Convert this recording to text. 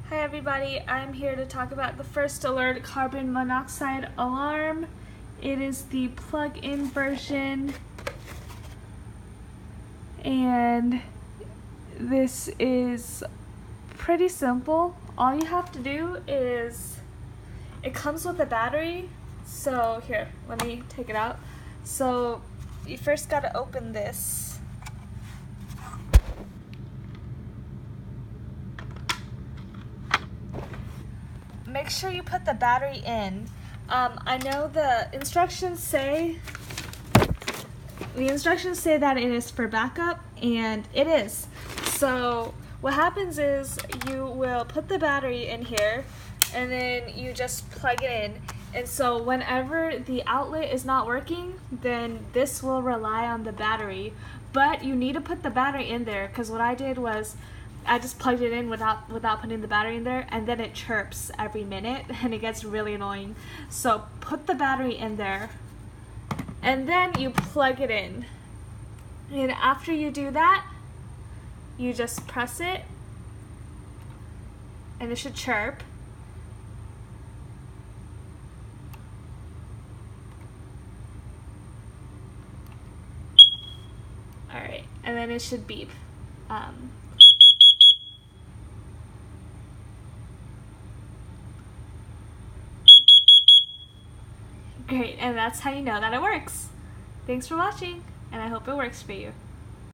Hi everybody, I'm here to talk about the first alert carbon monoxide alarm. It is the plug-in version and this is pretty simple. All you have to do is, it comes with a battery, so here, let me take it out. So you first got to open this. Make sure you put the battery in. I know the instructions say that it is for backup, and it is. So what happens is you will put the battery in here and then you just plug it in, and so whenever the outlet is not working, then this will rely on the battery. But you need to put the battery in there, because what I did was I just plugged it in without putting the battery in there, and then it chirps every minute and it gets really annoying. So put the battery in there and then you plug it in, and after you do that you just press it and it should chirp. Alright, and then it should beep. Great, and that's how you know that it works. Thanks for watching, and I hope it works for you.